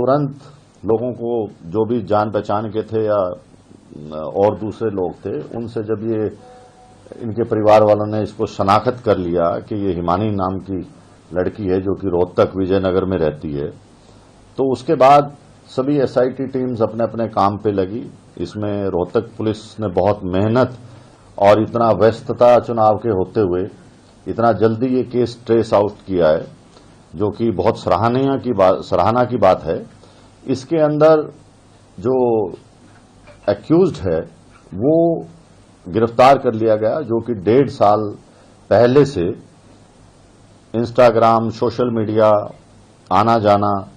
तुरंत लोगों को, जो भी जान पहचान के थे या और दूसरे लोग थे, उनसे जब ये इनके परिवार वालों ने इसको शनाख्त कर लिया कि ये हिमानी नाम की लड़की है जो कि रोहतक विजयनगर में रहती है, तो उसके बाद सभी एसआईटी टीम्स अपने अपने काम पे लगी। इसमें रोहतक पुलिस ने बहुत मेहनत और इतना व्यस्तता चुनाव के होते हुए इतना जल्दी ये केस ट्रेस आउट किया है, जो कि बहुत सराहना की बात है। इसके अंदर जो एक्यूज्ड है वो गिरफ्तार कर लिया गया, जो कि 1.5 साल पहले से इंस्टाग्राम, सोशल मीडिया आना जाना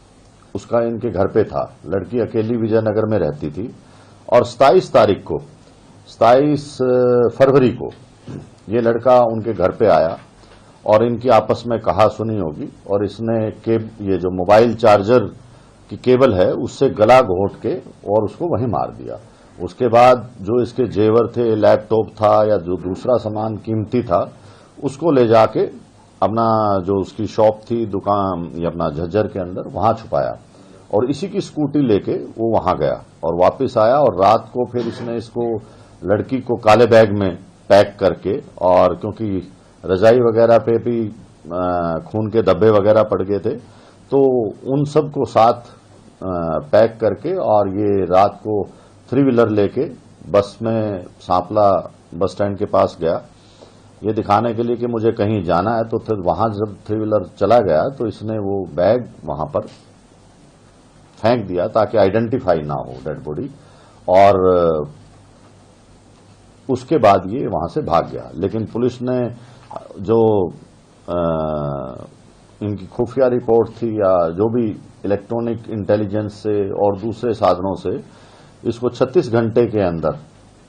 उसका इनके घर पे था। लड़की अकेली विजयनगर में रहती थी और 27 फरवरी को ये लड़का उनके घर पे आया और इनकी आपस में कहा सुनी होगी, और इसने ये जो मोबाइल चार्जर की केबल है उससे गला घोंट के और उसको वहीं मार दिया। उसके बाद जो इसके जेवर थे, लैपटॉप था या जो दूसरा सामान कीमती था, उसको ले जाके अपना जो उसकी शॉप थी, दुकान या अपना झज्जर के अंदर, वहां छुपाया और इसी की स्कूटी लेके वो वहां गया और वापस आया। और रात को फिर इसने इसको, लड़की को काले बैग में पैक करके, और क्योंकि रजाई वगैरह पे भी खून के धब्बे वगैरह पड़ गए थे, तो उन सब को साथ पैक करके और ये रात को 3 व्हीलर लेके बस में सांपला बस स्टैंड के पास गया, ये दिखाने के लिए कि मुझे कहीं जाना है। तो फिर वहां जब 3 व्हीलर चला गया तो इसने वो बैग वहां पर फेंक दिया ताकि आइडेंटिफाई ना हो डेड बॉडी, और उसके बाद ये वहां से भाग गया। लेकिन पुलिस ने जो इनकी खुफिया रिपोर्ट थी या जो भी इलेक्ट्रॉनिक इंटेलिजेंस से और दूसरे साधनों से इसको 36 घंटे के अंदर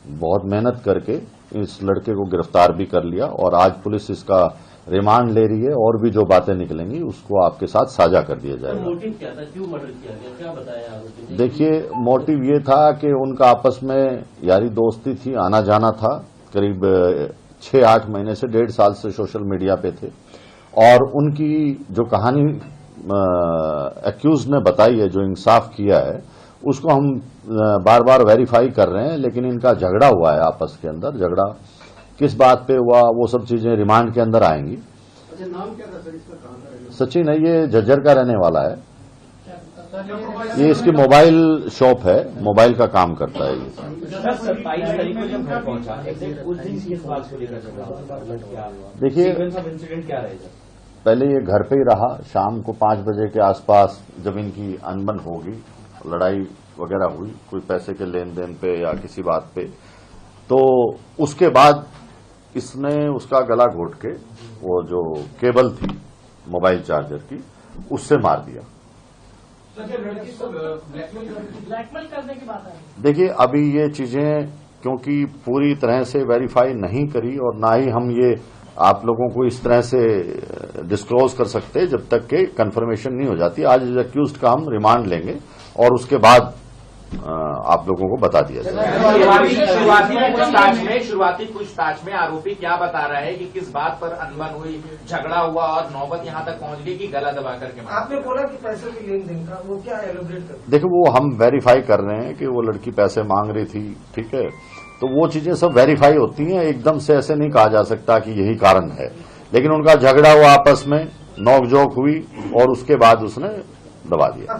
बहुत मेहनत करके इस लड़के को गिरफ्तार भी कर लिया, और आज पुलिस इसका रिमांड ले रही है और भी जो बातें निकलेंगी उसको आपके साथ साझा कर दिया जाएगा। मोटिव क्या था, क्यों मर्डर किया गया, क्या बताया आरोपी ने? देखिए, मोटिव ये था कि उनका आपस में यारी दोस्ती थी, आना जाना था। करीब 6-8 महीने से 1.5 साल से सोशल मीडिया पे थे, और उनकी जो कहानी एक्यूज ने बताई है, जो इंसाफ किया है, उसको हम बार बार वेरीफाई कर रहे हैं। लेकिन इनका झगड़ा हुआ है आपस के अंदर, झगड़ा किस बात पे हुआ वो सब चीजें रिमांड के अंदर आएंगी। अच्छा, नाम क्या था सर इसका, कहाँ का रहने? सचिन है, ये झज्जर का रहने वाला है। ये इसकी मोबाइल शॉप है, मोबाइल का काम करता है ये। 27 तारीख को जब घर पहुंचा, उस दिन किस बात को लेकर झगड़ा? देखिए, इंसिडेंट क्या रहेगा? पहले ये घर पे ही रहा। शाम को 5 बजे के आसपास जब इनकी अनबन होगी, लड़ाई वगैरह हुई कोई पैसे के लेन देन पे या किसी बात पे, तो उसके बाद इसने उसका गला घोट के वो जो केबल थी मोबाइल चार्जर की, उससे मार दिया। ब्लैकमेल करने की बात है। देखिए, अभी ये चीजें क्योंकि पूरी तरह से वेरीफाई नहीं करी, और ना ही हम ये आप लोगों को इस तरह से डिस्क्लोज कर सकते जब तक के कंफर्मेशन नहीं हो जाती। आज एक्यूज्ड का हम रिमांड लेंगे और उसके बाद आप लोगों को बता दिया जाएगा। शुरुआती पूछताछ में आरोपी क्या बता रहा है कि किस बात पर अनबन हुई, झगड़ा हुआ और नौबत यहां तक पहुंच गई कि गला दबा करके मारा? आपने बोला कि पैसों के लेन देन का, वो क्या एलोब्रेट कर? देखो, वो हम वेरीफाई कर रहे हैं कि वो लड़की पैसे मांग रही थी, ठीक है, तो वो चीजें सब वेरीफाई होती हैं। एकदम से ऐसे नहीं कहा जा सकता कि यही कारण है, लेकिन उनका झगड़ा हुआ, आपस में नोकझोंक हुई और उसके बाद उसने दबा दिया।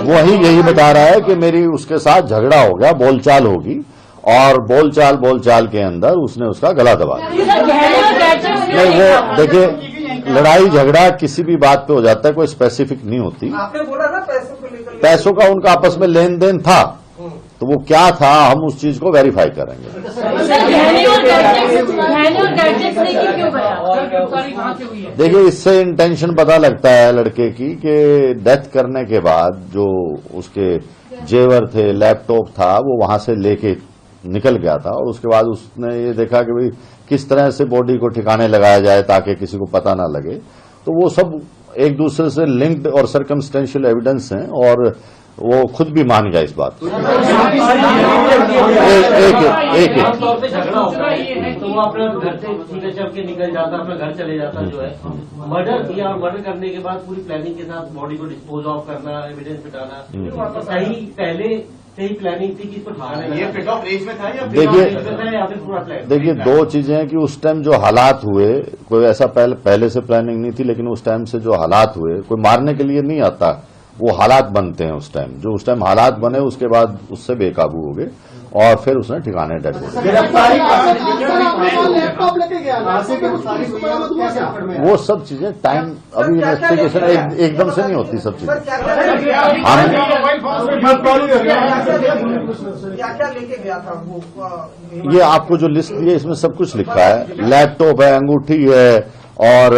वही यही बता रहा है कि मेरी उसके साथ झगड़ा हो गया, बोलचाल होगी, और बोलचाल के अंदर उसने उसका गला दबा दिया। नहीं, वो देखिए, लड़ाई झगड़ा किसी भी बात पे हो जाता है, कोई स्पेसिफिक नहीं होती। आपने बोला ना पैसों को लेकर, पैसों का उनका आपस में लेन देन था, तो वो क्या था हम उस चीज को वेरीफाई करेंगे। देखिए, इससे इंटेंशन पता लगता है लड़के की कि डेथ करने के बाद जो उसके जेवर थे, लैपटॉप था, वो वहां से लेके निकल गया था, और उसके बाद उसने ये देखा कि भाई किस तरह से बॉडी को ठिकाने लगाया जाए ताकि किसी को पता ना लगे। तो वो सब एक दूसरे से लिंक्ड और सर्कमस्टेंशियल एविडेंस हैं, और वो खुद भी मान गया इस बात को। एक तौर पे झगड़ा होता है तो वो अपने घर से सीधे चल के निकल जाता, अपने घर चले जाता जो है। मर्डर किया और मर्डर करने के बाद पूरी प्लानिंग के साथ बॉडी को डिस्पोज ऑफ करना, एविडेंस मिटाना, सही पहले से ही प्लानिंग थी कि इसको ठिकाने ये पिट ऑफ रेंज में था या फिर पूरा प्लान? देखिए, दो चीजें हैं कि उस टाइम जो हालात हुए, कोई ऐसा पहले से प्लानिंग नहीं थी, लेकिन उस टाइम से जो हालात हुए, कोई मारने के लिए नहीं आता, वो हालात बनते हैं उस टाइम। जो उस टाइम हालात बने उसके बाद उससे बेकाबू हो गए और फिर उसने ठिकाने डेड हो गए। लैपटॉप लेके गया, वो सब चीजें टाइम, अभी इन्वेस्टिगेशन एकदम से नहीं होती सब चीजें। क्या क्या लेके गया था वो? ये आपको जो लिस्ट दी है इसमें सब कुछ लिखा है। लैपटॉप है, अंगूठी है और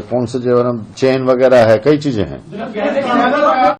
कौन से जो चेन वगैरह है, कई चीजें हैं।